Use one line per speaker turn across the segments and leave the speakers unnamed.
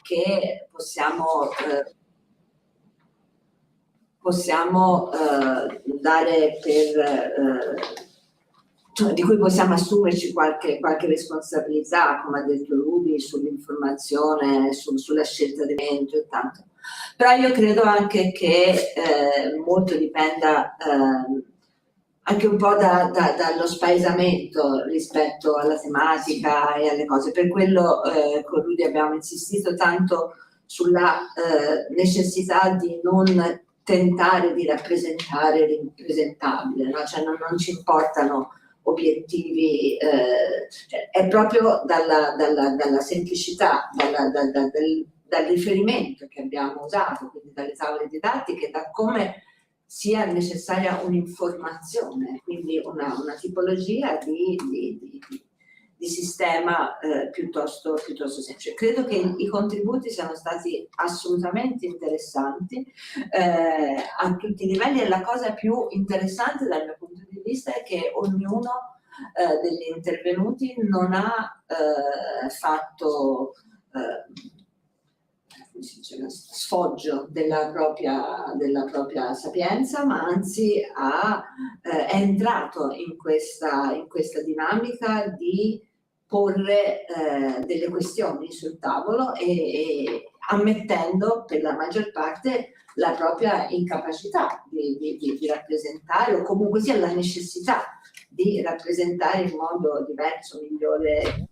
che possiamo dare di cui possiamo assumerci qualche responsabilità, come ha detto Ruby, sull'informazione, sulla scelta di evento e tanto. Però io credo anche che molto dipenda anche un po' dallo spaesamento rispetto alla tematica e alle cose. Per quello con Rudy abbiamo insistito tanto sulla necessità di non tentare di rappresentare l'impresentabile, no? Cioè non ci importano obiettivi, cioè è proprio dalla semplicità, dal riferimento che abbiamo usato, quindi dalle tavole didattiche, da come sia necessaria un'informazione, quindi una tipologia di sistema piuttosto semplice. Credo che i contributi siano stati assolutamente interessanti a tutti i livelli, e la cosa più interessante dal mio punto di vista è che ognuno degli intervenuti non ha fatto sfoggio della propria sapienza, ma anzi è entrato in questa dinamica di porre delle questioni sul tavolo e ammettendo per la maggior parte la propria incapacità di rappresentare, o comunque sia la necessità di rappresentare in modo diverso, migliore,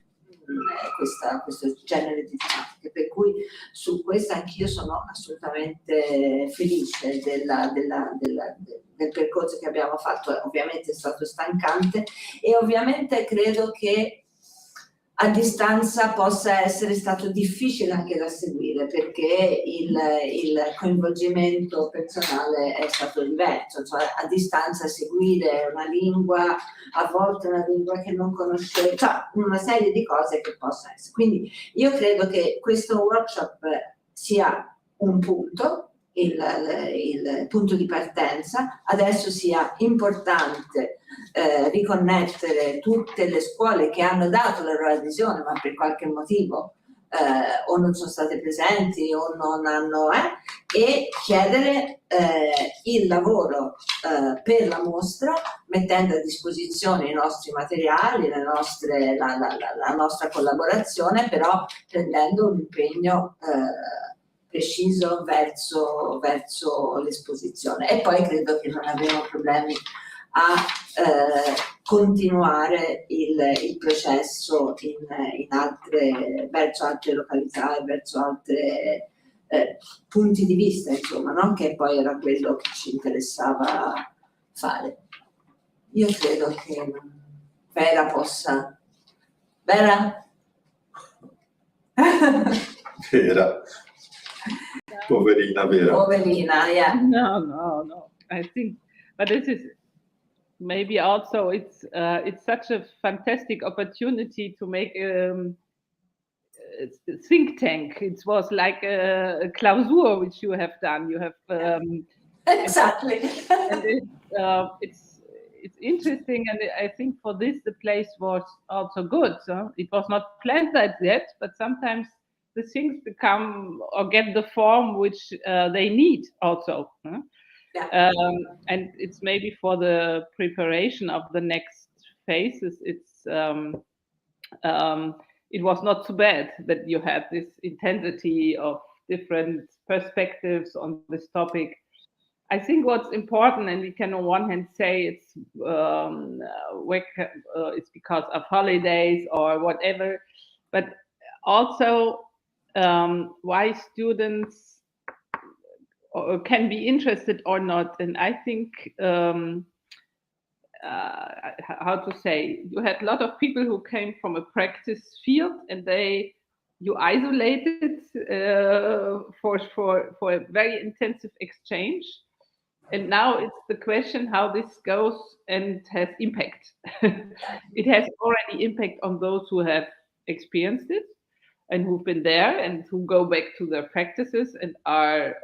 questo genere di tematiche, per cui su questo anch'io sono assolutamente felice del percorso che abbiamo fatto. Ovviamente è stato stancante e ovviamente credo che a distanza possa essere stato difficile anche da seguire, perché il coinvolgimento personale è stato diverso, cioè a distanza seguire una lingua, a volte una lingua che non conoscevo, cioè una serie di cose che possono essere. Quindi io credo che questo workshop sia un punto, il punto di partenza. Adesso sia importante riconnettere tutte le scuole che hanno dato la loro adesione, ma per qualche motivo o non sono state presenti o non hanno, e chiedere il lavoro per la mostra, mettendo a disposizione i nostri materiali, la nostra collaborazione, però prendendo un impegno preciso verso l'esposizione. E poi credo che non avremo problemi a continuare il processo verso altre località e verso altri punti di vista, insomma, no? Che poi era quello che ci interessava fare. Io credo che Vera possa... Vera?
Vera. Poverina, Vera.
Poverina, yeah.
No. I think, but this is maybe also it's such a fantastic opportunity to make a think tank. It was like a clausur which you have done. You have
exactly.
And it's interesting, and I think for this the place was also good. So it was not planned like that, but sometimes the things become or get the form which they need also.
Yeah.
And it's maybe for the preparation of the next phases. It was not too bad that you had this intensity of different perspectives on this topic. I think what's important, and we can on one hand say it's because of holidays or whatever, but also why students can be interested or not. And I think how to say, you had a lot of people who came from a practice field, and you isolated for a very intensive exchange. And now it's the question how this goes and has impact. It has already impact on those who have experienced it and who've been there and who go back to their practices and are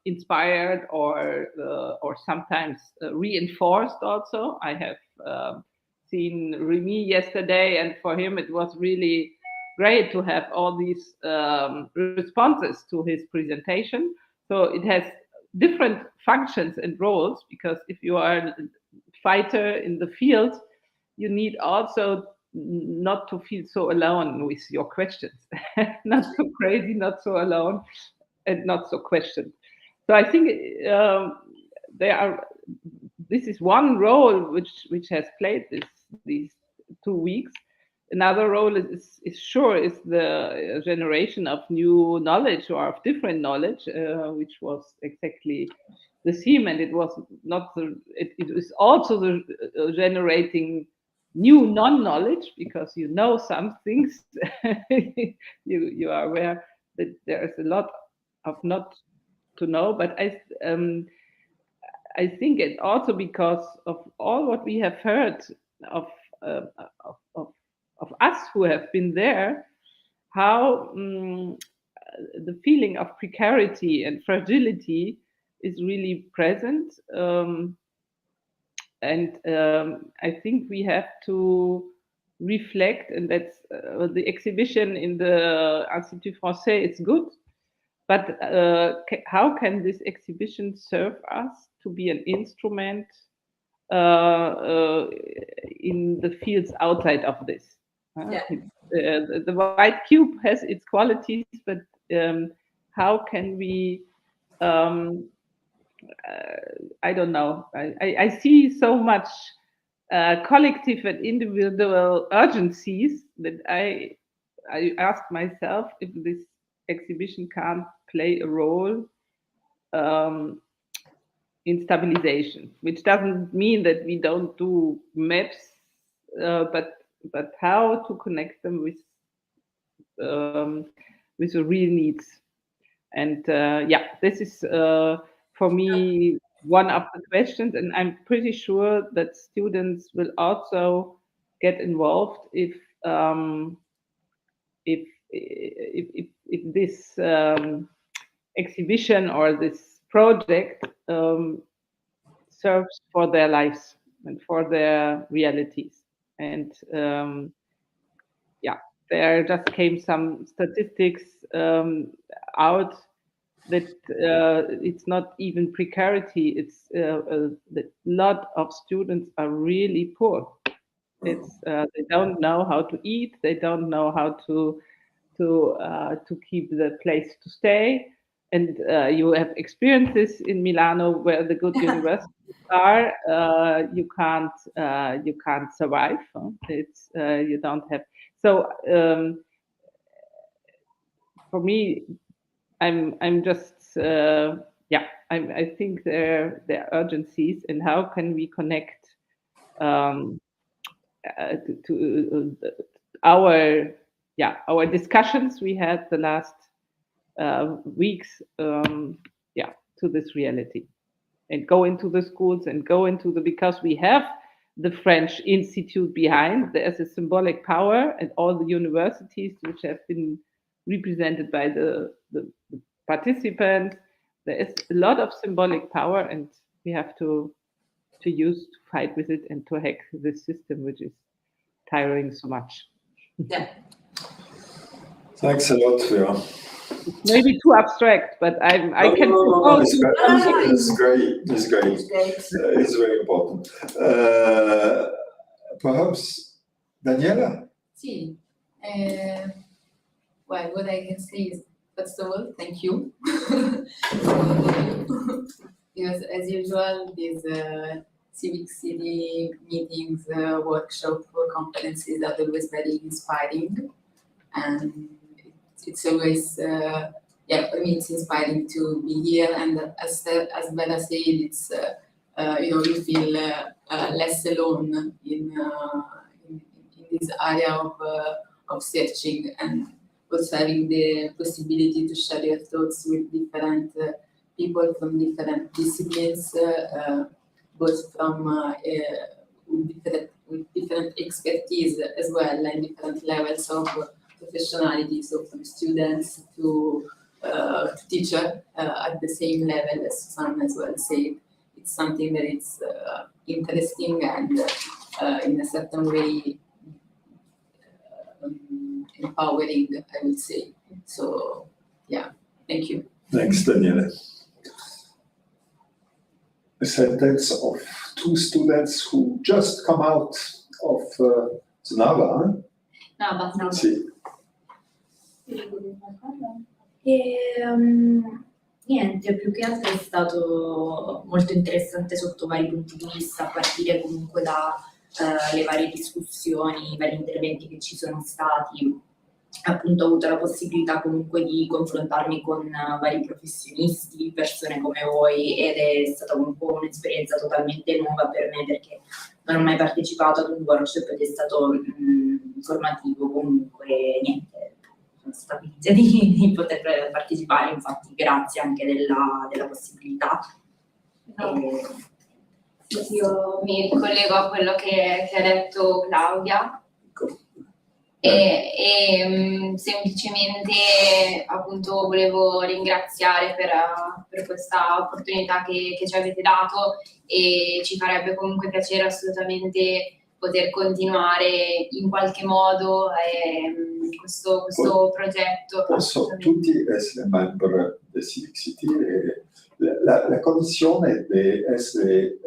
inspired or sometimes reinforced also. I have seen Remy yesterday, and for him it was really great to have all these responses to his presentation. So it has different functions and roles, because if you are a fighter in the field, you need also not to feel so alone with your questions, not so crazy, not so alone, and not so questioned. So I think this is one role which has played these 2 weeks. Another role is the generation of new knowledge, or of different knowledge, which was exactly the theme, and it was not it is also the generating new non-knowledge, because you know some things, you are aware that there is a lot of not to know, but I think it also because of all what we have heard of us who have been there, how the feeling of precarity and fragility is really present. And I think we have to reflect, and that's the exhibition in the Institut Français is good, but how can this exhibition serve us to be an instrument in the fields outside of this?
Yeah.
The white cube has its qualities, but how can we? I don't know. I see so much collective and individual urgencies that I ask myself if this exhibition can't play a role in stabilization, which doesn't mean that we don't do maps, but how to connect them with the real needs. And this is for me one of the questions, and I'm pretty sure that students will also get involved if this exhibition or this project serves for their lives and for their realities. And there just came some statistics out that it's not even precarity, it's that a lot of students are really poor. It's they don't know how to eat, they don't know how to keep the place to stay. And you have experiences in Milano where the good universities are. You can't survive. Huh? It's you don't have. So for me, I'm just I think there are urgencies, and how can we connect to our discussions we had the last weeks to this reality, and go into the schools and go into because we have the French Institute behind. There's a symbolic power, and all the universities which have been represented by the participants. There is a lot of symbolic power, and we have to fight with it and to hack this system, which is tiring so much.
Yeah.
Thanks a lot, Vera.
Maybe too abstract, but I can.
No, it's great. It's great. It's very important. Perhaps Daniela?
Sì. Well, what I can say is, first of all, thank you. Because as usual, these Civic City meetings, workshop, conferences are always very inspiring. And it's always, for me, it's inspiring to be here. And as Bella said, it's, you feel less alone in this area of searching, and also having the possibility to share your thoughts with different people from different disciplines, both from with different expertise as well, and different levels of professionality, so from students to teacher at the same level, as Susanna as well said. It's something that is interesting and in a certain way empowering, I would say. So, yeah, thank you.
Thanks, Daniele. A sentence of 2 students who just come out of Znava.
No, abbastanza.
Sì.
Niente, più che altro è stato molto interessante sotto vari punti di vista, a partire comunque da le varie discussioni, i vari interventi che ci sono stati. Appunto ho avuto la possibilità comunque di confrontarmi con vari professionisti, persone come voi, ed è stata un po' un'esperienza totalmente nuova per me, perché non ho mai partecipato ad un workshop ed è stato formativo. Comunque niente, sono stata felice di poter partecipare, infatti grazie anche della possibilità.
Io mi ricollego a quello che ha detto Claudia e semplicemente appunto volevo ringraziare per questa opportunità che ci avete dato, e ci farebbe comunque piacere assolutamente poter continuare in qualche modo questo progetto.
Posso tutti essere membri del Civic City e la condizione di essere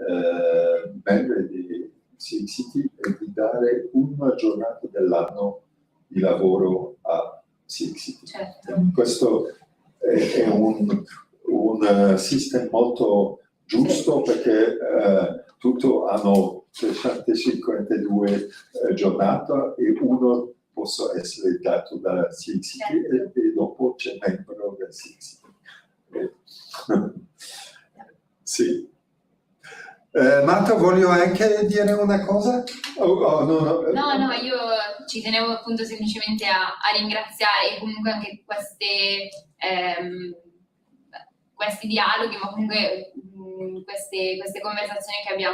membri di Civic City è di dare una giornata dell'anno di lavoro a Civic City.
Certo.
Questo è un sistema molto giusto, perché tutti hanno 352 giornate e uno possa essere dato da Civic City e dopo c'è membro del Civic City. Sì. Marta, voglio anche dire una cosa?
No, io ci tenevo appunto semplicemente a ringraziare comunque anche questi dialoghi, ma comunque queste conversazioni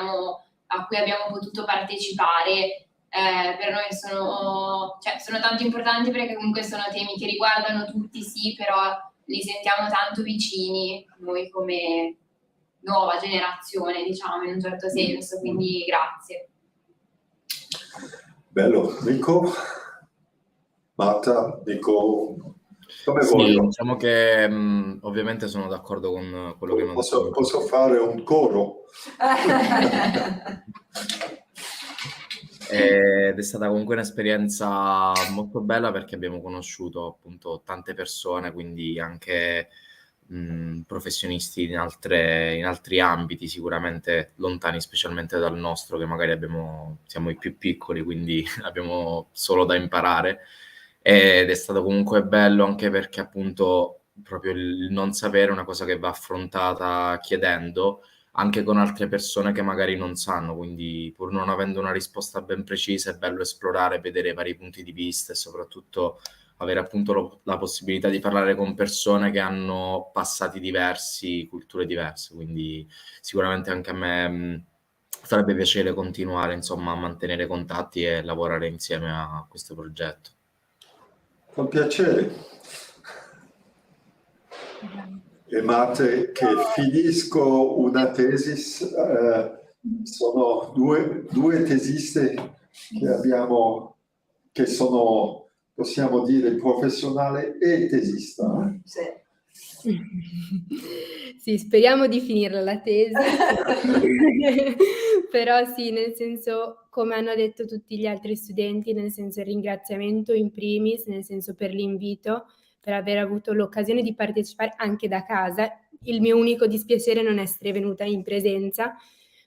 a cui abbiamo potuto partecipare. Per noi sono tanto importanti, perché comunque sono temi che riguardano tutti, sì, però li sentiamo tanto vicini noi come nuova generazione, diciamo, in un certo senso, quindi grazie.
Bello. Nico? Marta? Nico? Come
Sì,
voglio?
diciamo che ovviamente sono d'accordo con quello che hanno detto.
Posso fare un coro?
Ed è stata comunque un'esperienza molto bella, perché abbiamo conosciuto appunto tante persone, quindi anche professionisti in altri ambiti, sicuramente lontani specialmente dal nostro, che magari siamo i più piccoli, quindi abbiamo solo da imparare. Ed è stato comunque bello, anche perché appunto proprio il non sapere è una cosa che va affrontata chiedendo, anche con altre persone che magari non sanno, quindi pur non avendo una risposta ben precisa è bello esplorare, vedere vari punti di vista e soprattutto avere appunto la possibilità di parlare con persone che hanno passati diversi, culture diverse, quindi sicuramente anche a me farebbe piacere continuare, insomma, a mantenere contatti e lavorare insieme a questo progetto.
Con piacere. E Mate, che finisco una tesi, sono due tesiste che abbiamo, che sono, possiamo dire, professionale e tesista.
Sì.
Sì, speriamo di finirla la tesi, però sì, nel senso, come hanno detto tutti gli altri studenti, nel senso il ringraziamento in primis, nel senso per l'invito, per aver avuto l'occasione di partecipare anche da casa. Il mio unico dispiacere non essere venuta in presenza,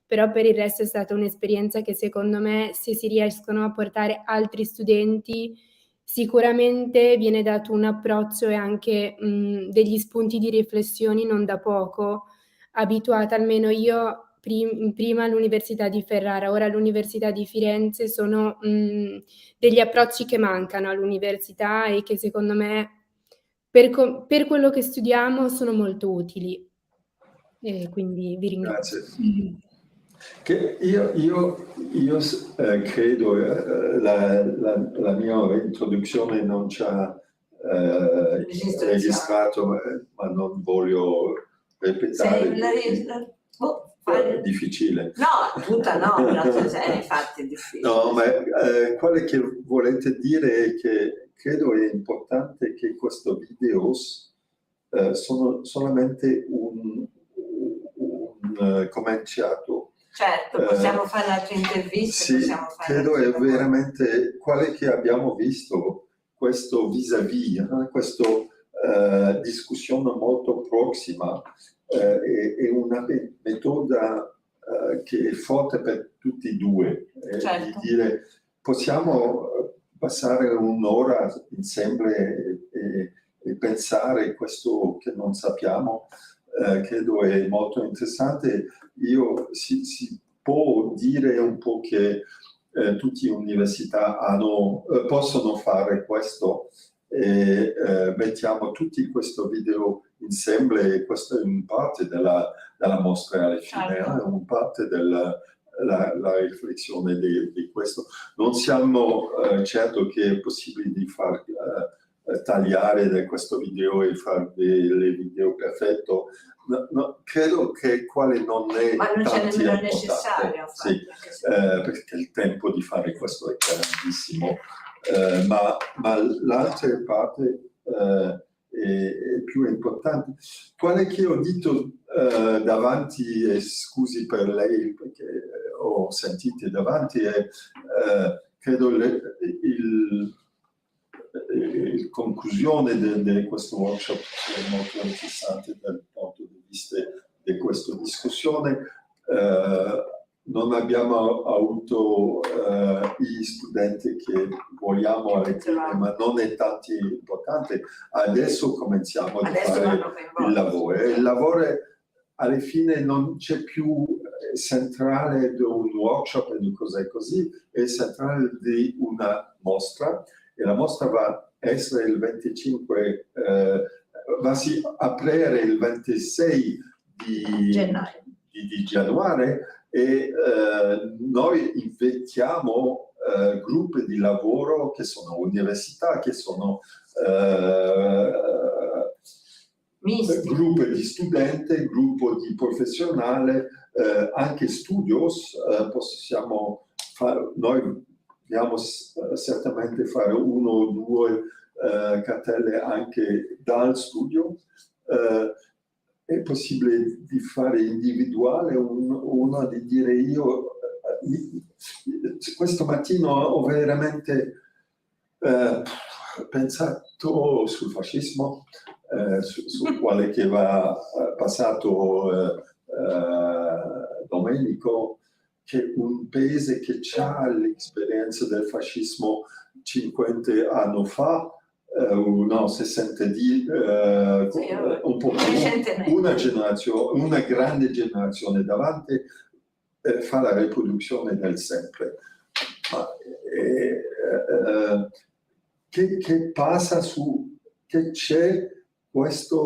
però per il resto è stata un'esperienza che secondo me, se si riescono a portare altri studenti, sicuramente viene dato un approccio e anche degli spunti di riflessioni non da poco. Abituata almeno io prima all'Università di Ferrara, ora all'Università di Firenze, sono degli approcci che mancano all'università e che secondo me per quello che studiamo sono molto utili. E quindi vi ringrazio.
Grazie. Che io credo la mia introduzione non ci ha registrato, ma non voglio ripetere. È difficile.
No, tutta no, infatti è difficile.
No, ma quello che volete dire è che credo è importante che questi video sono solamente un cominciato.
Certo, possiamo fare altre interviste,
sì,
possiamo fare
credo
altre
è veramente quale che abbiamo visto, questo vis-à-vis, questa discussione molto prossima, è una metoda che è forte per tutti e due,
certo.
di dire possiamo passare un'ora insieme e pensare questo che non sappiamo, credo è molto interessante. Si può dire un po' che tutte le università possono fare questo, e mettiamo tutti questi video insieme, e questa è una parte della mostra alla fine,
certo.
è una parte della riflessione di questo. Non siamo certo che è possibile di far tagliare da questo video e fare delle video perfetto. No, credo che quale non è
ma non c'è nemmeno
importante.
Necessario,
Sì, perché il tempo di fare questo è grandissimo, ma l'altra parte è più importante. Quale che ho detto davanti, e scusi per lei perché ho sentito davanti, è credo la conclusione di questo workshop è molto interessante dal punto di vista di questa discussione. Non abbiamo avuto gli studenti che vogliamo alla fine, ma non è tanto importante. Adesso cominciamo a fare il lavoro. E il lavoro alla fine non c'è più centrale di un workshop e di cose così, è centrale di una mostra, e la mostra va essere il 25, va si aprire il 26 di gennaio, e noi invitiamo gruppi di lavoro che sono università, che sono gruppi di studenti, gruppo di professionali, anche studios. Possiamo fare, noi dobbiamo certamente fare uno o due cartelle anche dal studio. È possibile di fare individuale, uno di dire io questo mattino ho veramente pensato sul fascismo, su quale che va passato Domenico, che è un paese che ha l'esperienza del fascismo 50 anni fa, no, 60 un po' più, una grande generazione davanti, fa la riproduzione del sempre. Che passa che c'è questa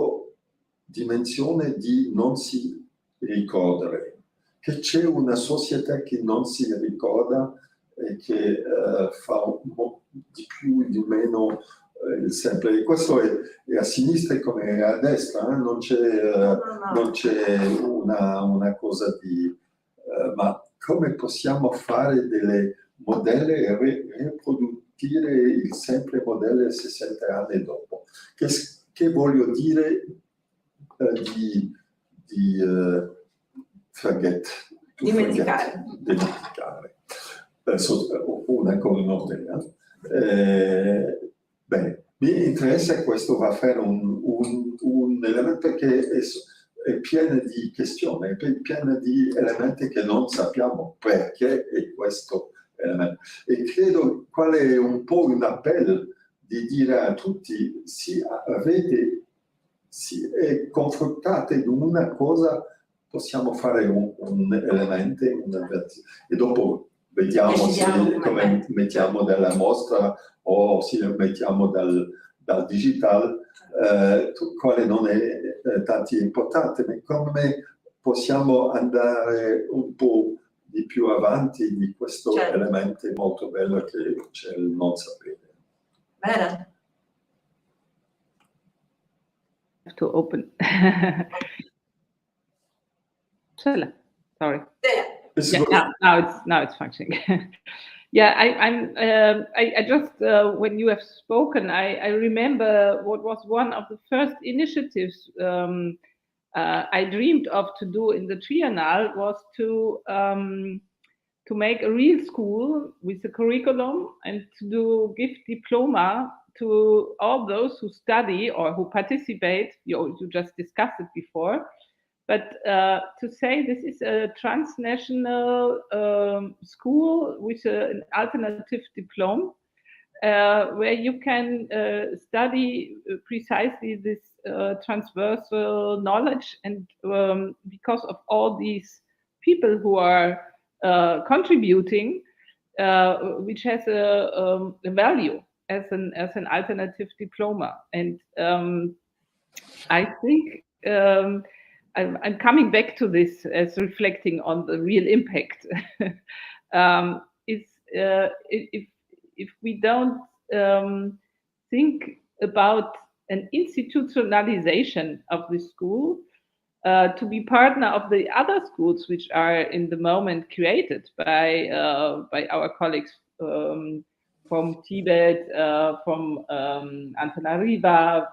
dimensione di non si ricordare, che c'è una società che non si ricorda e che fa di più e di meno il sempre. Questo è a sinistra come a destra, non c'è una cosa di... ma come possiamo fare delle modelli e riprodurre il sempre modello 60 anni dopo? Che voglio dire
dimenticare.
Una colonnina. Bene, mi interessa questo, va a fare un elemento che è pieno di questioni, è pieno di elementi che non sappiamo perché è questo elemento. E credo qual è un po' un appello di dire a tutti, se confrontate in una cosa, possiamo fare un elemento, e dopo vediamo come mettiamo dalla mostra o se mettiamo dal digital, quale non è tanto importante, ma come possiamo andare un po' di più avanti di questo elemento molto bello che c'è il non sapere.
Bene.
To open. Sorry.
Yeah.
Yeah, now it's functioning. Yeah, I just when you have spoken, I remember what was one of the first initiatives I dreamed of to do in the Triennale was to make a real school with a curriculum and to give diploma to all those who study or who participate. You just discussed it before. But to say this is a transnational school with an alternative diploma, where you can study precisely this transversal knowledge, and because of all these people who are contributing, which has a value as an alternative diploma. And I think I'm coming back to this as reflecting on the real impact. If we don't think about an institutionalization of the school, to be partner of the other schools which are in the moment created by our colleagues from Tibet, from Antananarivo,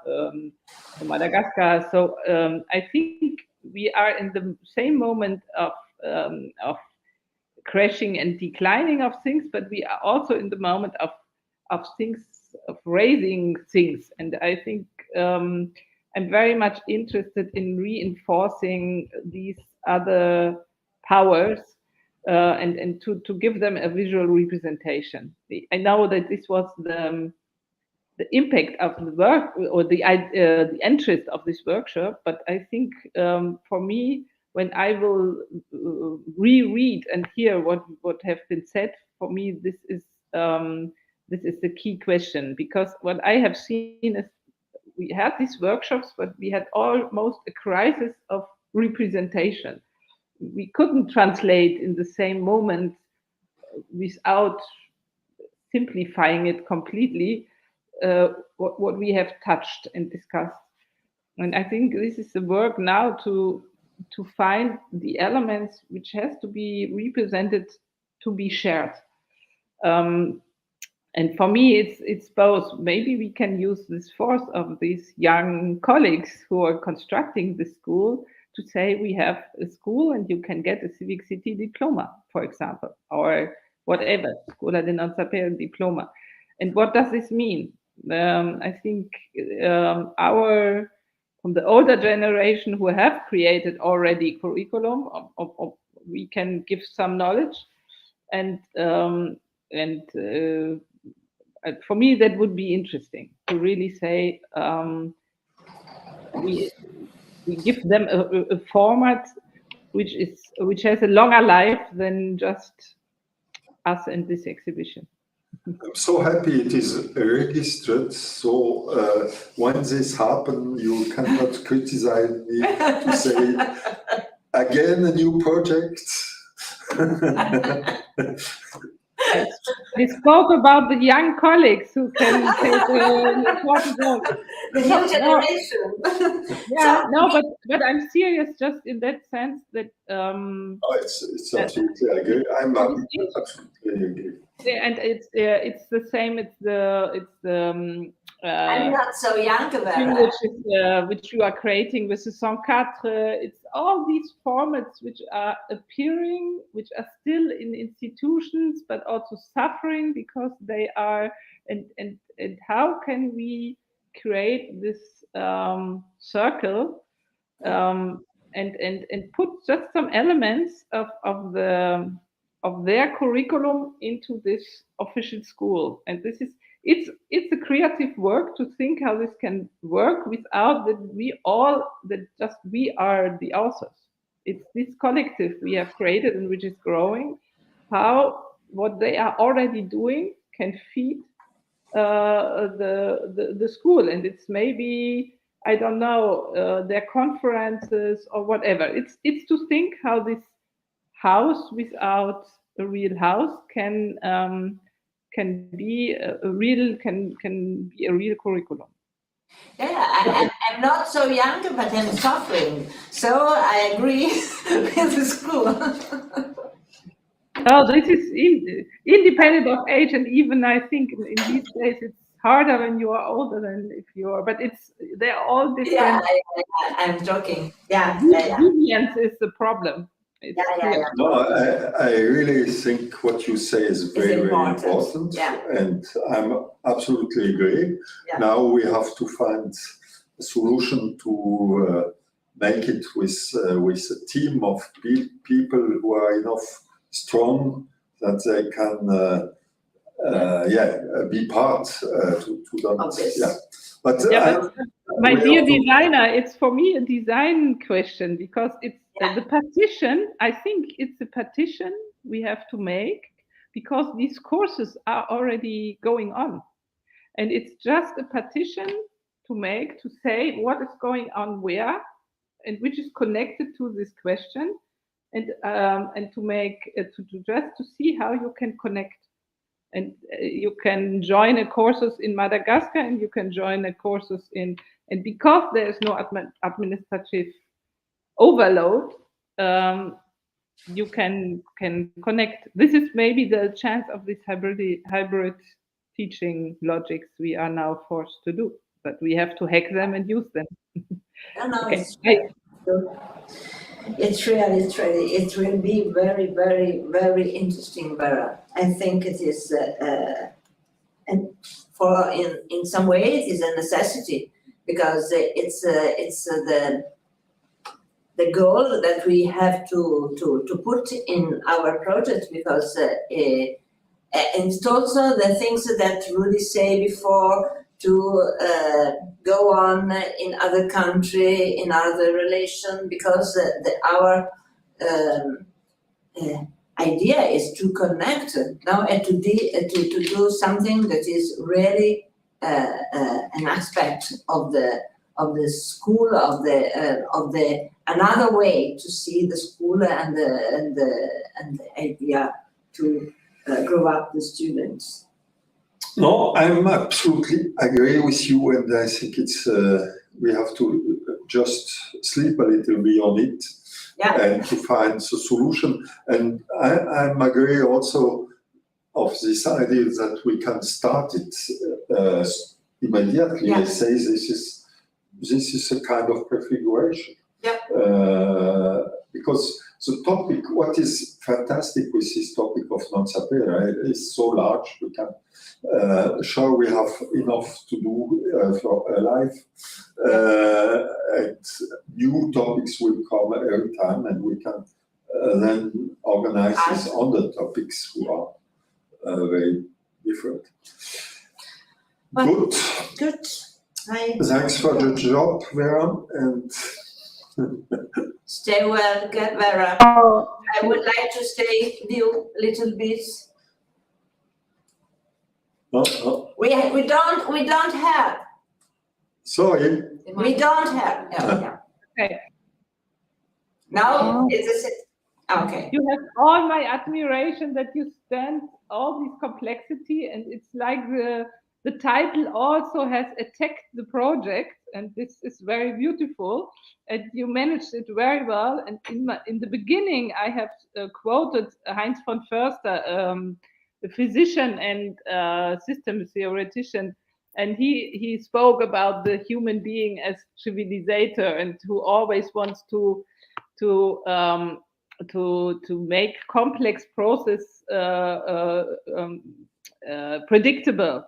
from Madagascar. So I think we are in the same moment of crashing and declining of things, but we are also in the moment of things, of raising things. And I think I'm very much interested in reinforcing these other powers and to give them a visual representation. I know that this was the impact of the work or the interest of this workshop, but I think for me, when I will reread and hear what have been said, for me this is the key question, because what I have seen is we had these workshops, but we had almost a crisis of representation. We couldn't translate in the same moment without simplifying it completely what we have touched and discussed. And I think this is the work now to find the elements which has to be represented to be shared. And for me, it's both. Maybe we can use this force of these young colleagues who are constructing the school to say we have a school and you can get a Civic City diploma, for example, or whatever, Scuola di non-savoir diploma. And what does this mean? I think from the older generation who have created already curriculum, we can give some knowledge, and for me that would be interesting to really say we give them a format which has a longer life than just us and this exhibition.
I'm so happy it is registered, so when this happens, you cannot criticize me to say again a new project.
We spoke about the young colleagues who can take an important role.
The new generation.
Yeah, no, but I'm serious just in that sense that.
It's absolutely agree. I'm absolutely agree.
And it's the same. It's the
I'm not so young about
which you are creating with the 104. It's all these formats which are appearing, which are still in institutions, but also suffering because they are. And how can we create this circle and put just some elements of their curriculum into this official school? And this is. It's a creative work to think how this can work without that we are the authors. It's this collective we have created and which is growing. How what they are already doing can feed the school, and it's maybe I don't know their conferences or whatever. It's to think how this house without a real house can be a real curriculum.
Yeah, I'm not so young, but I'm suffering. So I agree with the school.
Oh, this is independent of age, and even I think in these days it's harder when you are older than if you are. But they're all different.
Yeah, I'm joking. Yeah.
Deviance is the problem.
Yeah.
No, I really think what you say is very, very important, and I'm absolutely agree.
Yeah.
Now we have to find a solution to make it with a team of people who are enough strong that they can be part to that.
Of this.
Yeah. But
my dear designer, it's for me a design question, because it's the partition. I think it's a partition we have to make, because these courses are already going on, and it's just a partition to make, to say what is going on where, and which is connected to this question, and to make to see how you can connect. And you can join a courses in Madagascar, and you can join a courses and because there is no administrative overload, you can connect. This is maybe the chance of this hybrid teaching logics we are now forced to do, but we have to hack them and use them.
Okay. It will be very, very, very interesting, Vera. I think it is, and in some way it is a necessity, because it's the goal that we have to put in our project, because and it's also the things that Rudy said before, to go on in other country, in other relation, because our idea is to connect now, and to do something that is really an aspect of the school, of the another way to see the school, and the idea to grow up the students.
No, I'm absolutely agree with you, and I think it's we have to just sleep a little bit on it, and to find the solution. And I'm agree also of this idea that we can start it immediately. I say this is a kind of prefiguration. Because the topic, what is fantastic with this topic of non-sapere is so large. We can sure we have enough to do for a life, and new topics will come every time, and we can then organize these other topics who are very different. Good. Thanks for the job, Vera, and
stay well, get Vera. I would like to stay with you a little bit. We don't have.
Sorry.
We don't have.
Okay.
No, it's okay.
You have all my admiration that you stand all this complexity, and it's like the title also has attacked the project, and this is very beautiful, and you managed it very well. And in the beginning, I have quoted Heinz von Förster, a physician and system theoretician, and he spoke about the human being as civilizator, and who always wants to make complex process predictable.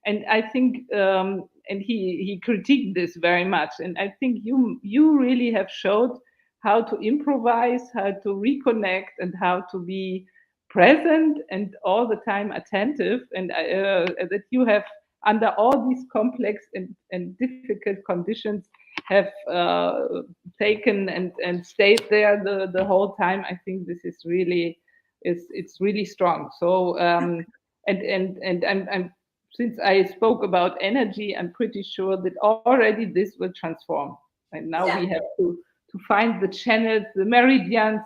And I think, and he critiqued this very much. And I think you really have showed how to improvise, how to reconnect, and how to be present and all the time attentive, and that you have, under all these complex and difficult conditions, have taken and stayed there the whole time. I think this is really it's really strong. So and I'm since I spoke about energy, I'm pretty sure that already this will transform. And now we have to find the channels, the meridians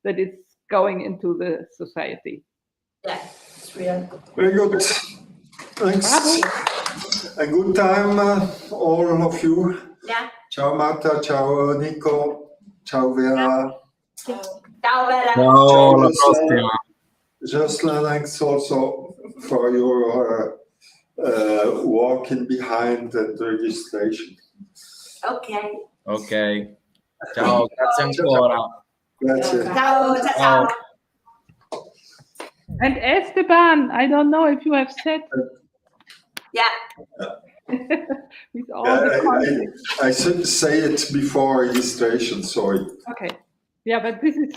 that it's going into the society.
Yeah, it's real.
Very good. Thanks.
Bravo.
A good time, all of you.
Yeah.
Ciao Marta, ciao Nico, ciao Vera.
Ciao Vera.
Ciao, alla prossima.
thanks also for your walking behind and registration.
Ok.
Ok. Ciao, grazie ancora.
Grazie.
Ciao, ciao, ciao.
And Esteban, I don't know if you have said
Yeah.
with all the content.
I should say it before registration, sorry.
Okay. Yeah, but this is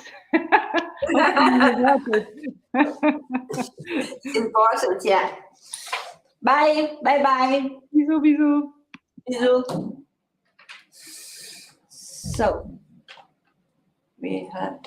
Important, yeah. Bye, bye, bye.
Bisous, bisous.
Bisous. So, we have